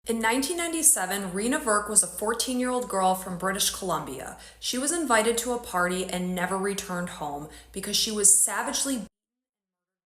In 1997, Reena Virk was a 14-year-old girl from British Columbia. She was invited to a party and never returned home because she was savagely beaten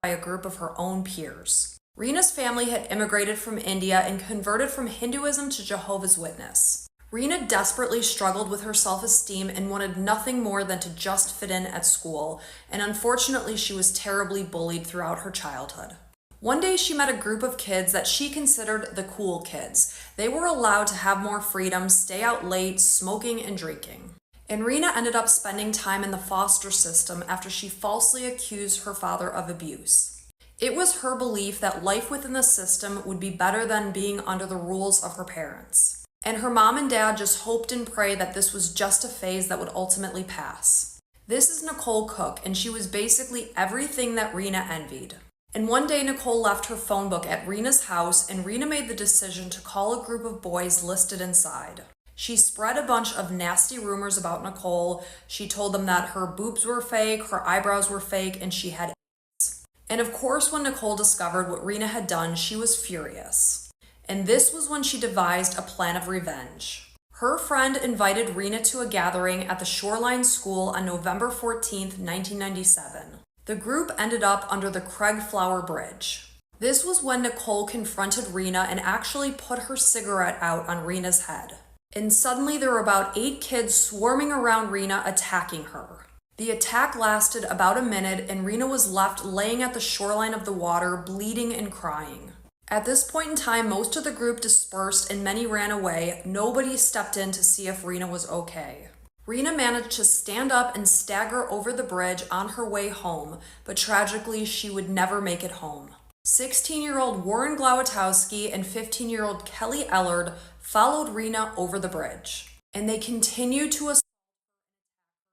by a group of her own peers. Reena's family had immigrated from India and converted from Hinduism to Jehovah's Witness. Reena desperately struggled with her self-esteem and wanted nothing more than to just fit in at school, and unfortunately she was terribly bullied throughout her childhood. One day she met a group of kids that she considered the cool kids. They were allowed to have more freedom, stay out late, smoking and drinking. And Reena ended up spending time in the foster system after she falsely accused her father of abuse. It was her belief that life within the system would be better than being under the rules of her parents. And her mom and dad just hoped and prayed that this was just a phase that would ultimately pass. This is Nicole Cook, and she was basically everything that Reena envied. And one day Nicole left her phone book at Reena's house, and Reena made the decision to call a group of boys listed inside. She spread a bunch of nasty rumors about Nicole. She told them that her boobs were fake, her eyebrows were fake, and she had AIDS. And of course, when Nicole discovered what Reena had done, she was furious. And this was when she devised a plan of revenge. Her friend invited Reena to a gathering at the Shoreline School on November 14th, 1997. The group ended up under the Craig Flower Bridge. This was when Nicole confronted Reena and actually put her cigarette out on Reena's head. And suddenly there were about 8 kids swarming around Reena, attacking her. The attack lasted about a minute, and Reena was left laying at the shoreline of the water, bleeding and crying. At this point in time, most of the group dispersed and many ran away. Nobody stepped in to see if Reena was okay. Reena managed to stand up and stagger over the bridge on her way home, but tragically, she would never make it home. 16-year-old Warren Glowatowski and 15-year-old Kelly Ellard followed Reena over the bridge, and they continued to assault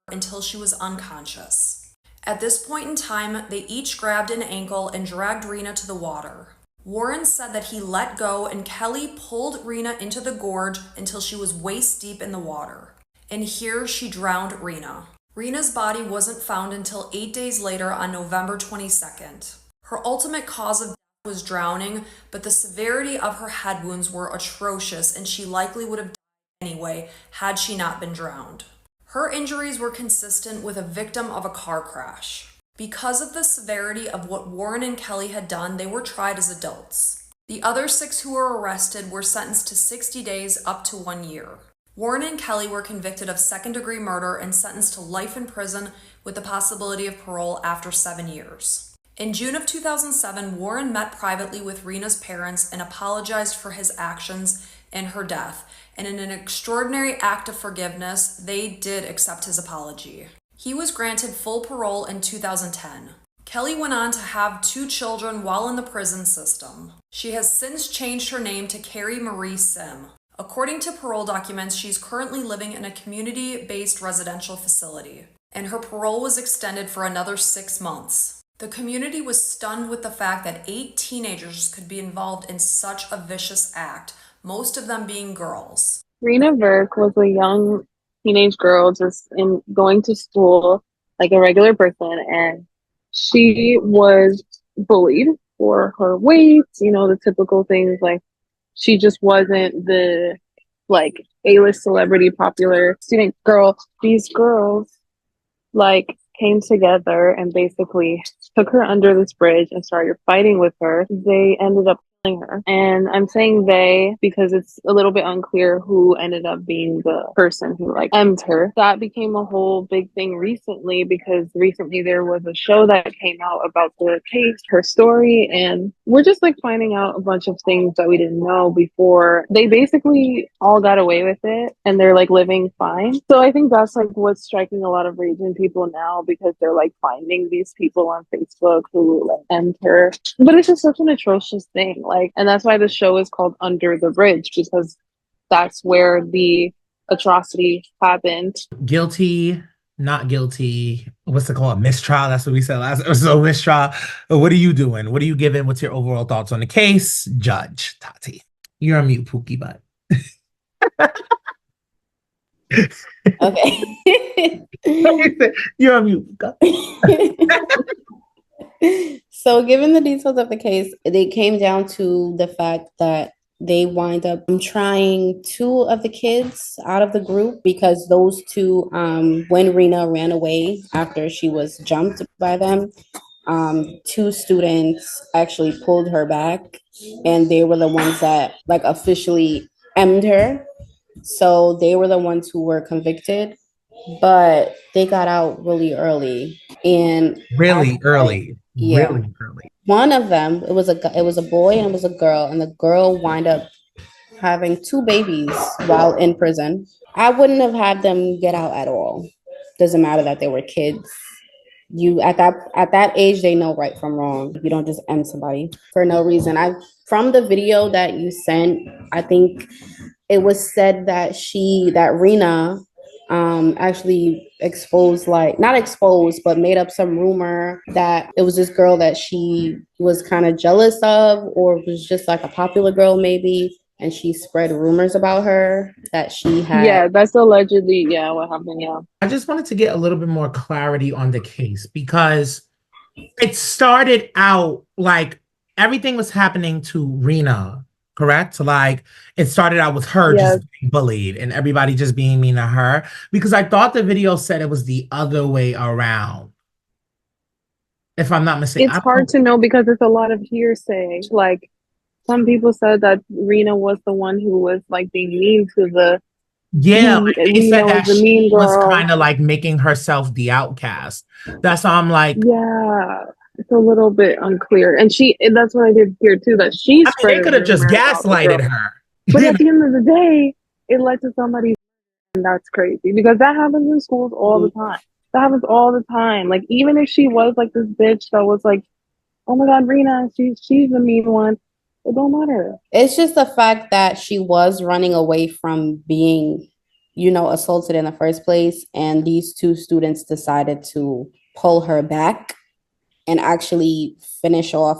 her until she was unconscious. At this point in time, they each grabbed an ankle and dragged Reena to the water. Warren said that he let go, and Kelly pulled Reena into the gorge until she was waist deep in the water. And here she drowned Reena. Reena's body wasn't found until 8 days later on November 22nd. Her ultimate cause of death was drowning, but the severity of her head wounds were atrocious, and she likely would have died anyway had she not been drowned. Her injuries were consistent with a victim of a car crash. Because of the severity of what Warren and Kelly had done, they were tried as adults. The other 6 who were arrested were sentenced to 60 days up to 1 year. Warren and Kelly were convicted of second-degree murder and sentenced to life in prison with the possibility of parole after 7 years. In June of 2007, Warren met privately with Reena's parents and apologized for his actions and her death, and in an extraordinary act of forgiveness, they did accept his apology. He was granted full parole in 2010. Kelly went on to have 2 children while in the prison system. She has since changed her name to Carrie Marie Sim. According to parole documents, she's currently living in a community-based residential facility, and her parole was extended for another 6 months. The community was stunned with the fact that 8 teenagers could be involved in such a vicious act, most of them being girls. Reena Virk was a young teenage girl just in going to school like a regular person, and she was bullied for her weight, the typical things like she just wasn't the like A-list celebrity popular student girl. These girls like came together and basically took her under this bridge and started fighting with her. They ended up killing her. And I'm saying they because it's a little bit unclear who ended up being the person who like emmed her. That became a whole big thing recently because recently there was a show that came out about the case, her story, and we're just like finding out a bunch of things that we didn't know before. They basically all got away with it and they're like living fine. So I think that's like what's striking a lot of rage in people now because they're like finding these people on Facebook who like emmed her. But it's just such an atrocious thing. And that's why the show is called Under the Bridge, because that's where the atrocity happened. Guilty, not guilty. What's it called? Mistrial. That's what we said last. So mistrial. What are you doing? What are you giving? What's your overall thoughts on the case? Judge Tati. You're on mute, Pookie butt. Okay. You're on mute. So given the details of the case, they came down to the fact that They wind up trying two of the kids out of the group because those two, when Rena ran away after she was jumped by them, two students actually pulled her back, and they were the ones that like officially emmed her. So they were the ones who were convicted, but they got out really early. And Really early. yeah, Really early. one of them, it was a boy and it was a girl, and the girl wind up having two babies while in prison. I wouldn't have had them get out at all. Doesn't matter that they were kids. You at that age, they know right from wrong. You don't just end somebody for no reason. I From the video that you sent, I think it was said that Rena actually exposed, like not exposed, but made up some rumor that it was this girl that she was kind of jealous of, or was just like a popular girl maybe, and she spread rumors about her that she had. Yeah, that's allegedly, yeah, what happened, yeah. I just wanted to get a little bit more clarity on the case because it started out like everything was happening to Rena, correct? Like it started out with her Yes. just being bullied and everybody just being mean to her, because I thought the video said it was the other way around. If I'm not mistaken. It's hard to know because it's a lot of hearsay. Like some people said that Rena was the one who was like being mean to the like they Rena said was that the she mean was girl. kind of like making herself the outcast. That's how I'm like, yeah, it's a little bit unclear. And that's what I did hear too, that she I mean, spread they a could have just rumor about the gaslighted girl. her. But at the end of the day, it led to somebody, and that's crazy because that happens in schools all the time. That happens all the time. Like even if she was like this bitch that was like, oh my God, Rena, she's the mean one. It don't matter. It's just the fact that she was running away from being, assaulted in the first place, and these two students decided to pull her back and actually finish off,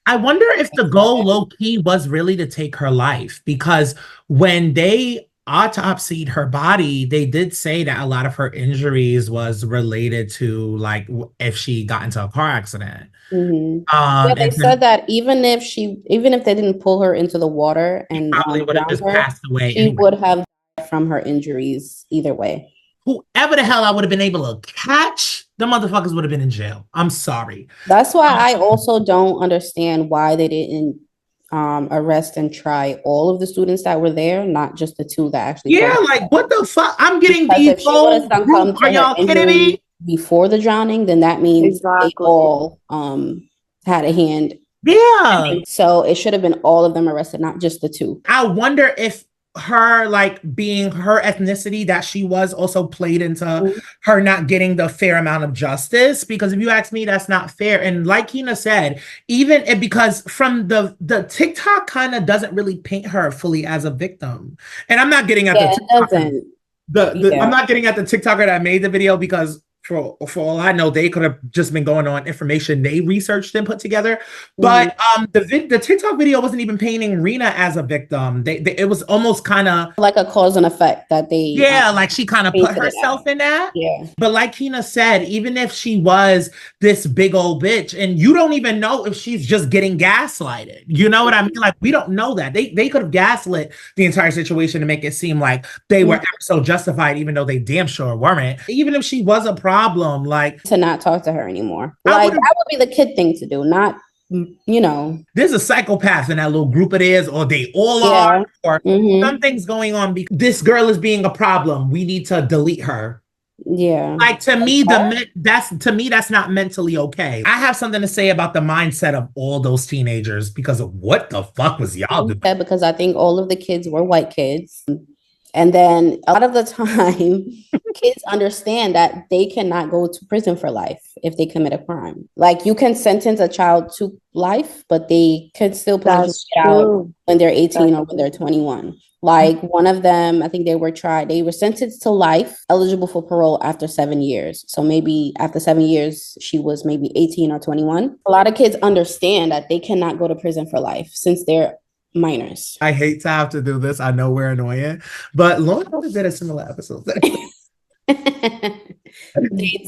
I wonder if the goal low key was really to take her life, because when they autopsied her body, they did say that a lot of her injuries was related to like if she got into a car accident. Yeah, they said that even if they didn't pull her into the water and probably would have drown just her, passed away she anyway. would have died from her injuries either way. Whoever the hell I would have been able to catch, the motherfuckers would have been in jail. I'm sorry. That's why I also don't understand why they didn't arrest and try all of the students that were there, not just the two that actually. Yeah, like what the fuck? I'm getting because these if she would have whole succumbed group. to Are y'all her kidding me? injury before the drowning, then that means they Exactly. all had a hand. Yeah. So it should have been all of them arrested, not just the two. I wonder if her like being her ethnicity that she was also played into her not getting the fair amount of justice, because if you ask me, that's not fair. And like Kina said, even if, because from the TikTok kind of doesn't really paint her fully as a victim, and I'm not getting at I'm not getting at the TikToker that made the video, because for all I know, they could have just been going on information they researched and put together. But the TikTok video wasn't even painting Rena as a victim. It was almost kind of like a cause and effect that they like she kind of put herself in that. Yeah. But like Kina said, even if she was this big old bitch, and you don't even know if she's just getting gaslighted. You know what I mean? Like we don't know that. They could have gaslit the entire situation to make it seem like they were ever so justified, even though they damn sure weren't. Even if she was a problem, like to not talk to her anymore. Like that would be the kid thing to do, not there's a psychopath in that little group of theirs, or they all are, or something's going on because this girl is being a problem. We need to delete her. Yeah. Like to me, that's not mentally okay. I have something to say about the mindset of all those teenagers, because of what the fuck was y'all doing? Because I think all of the kids were white kids. And then a lot of the time, kids understand that they cannot go to prison for life if they commit a crime. Like you can sentence a child to life, but they could still potentially get out when they're 18 or when they're 21. Like one of them, I think they were sentenced to life, eligible for parole after 7 years. So maybe after 7 years, she was maybe 18 or 21. A lot of kids understand that they cannot go to prison for life since they're minors. I hate to have to do this. I know we're annoying, but Law and Order did a similar episode. They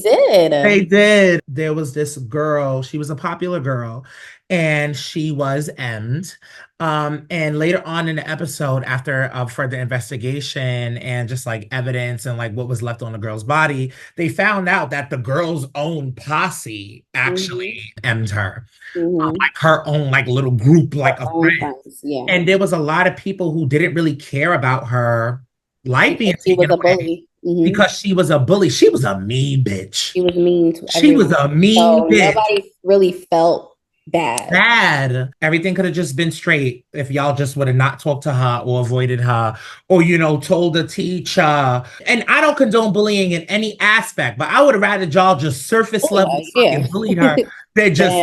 did. They did. There was this girl. She was a popular girl, and she was M'd. And later on in the episode, after further investigation and just like evidence and like what was left on the girl's body, they found out that the girl's own posse actually M'd her. Like her own like little group, like of friends. Yeah. And there was a lot of people who didn't really care about her life being She was taken a away bully. because she was a bully. She was a mean bitch. She was mean to She was everyone. a mean So bitch. nobody really felt bad. Bad. Everything could have just been straight if y'all just would have not talked to her or avoided her or, you know, told the teacher. And I don't condone bullying in any aspect, but I would have rather y'all just surface level fucking bullied her than just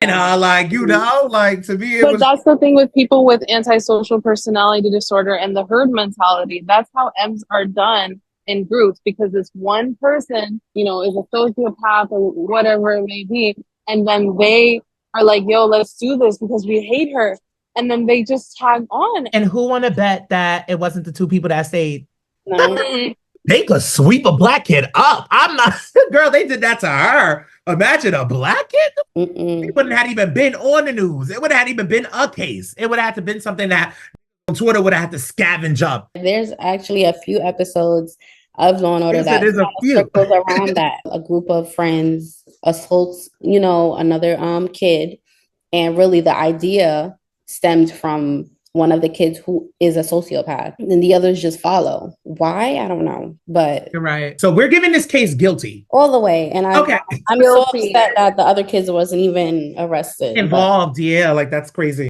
like, you know, like to me, it But was. that's the thing with people with antisocial personality disorder and the herd mentality. That's how M's are done in groups, because this one person, you know, is a sociopath or whatever it may be. And then they are like, yo, let's do this because we hate her. And then they just tag on. And who want to bet that it wasn't the two people that stayed? No. They could sweep a black kid up. I'm not, girl, they did that to her. Imagine a black kid. It wouldn't have even been on the news. It would have even been a case. It would have to been something that on Twitter would have had to scavenge up. There's actually a few episodes of Law and Order that circles around that. A group of friends assaults, you know, another kid, and really the idea stemmed from one of the kids who is a sociopath, and the others just follow. Why? I don't know, but you're right. So we're giving this case guilty all the way. And I'm so upset that the other kids wasn't even arrested. Involved. Yeah, like that's crazy.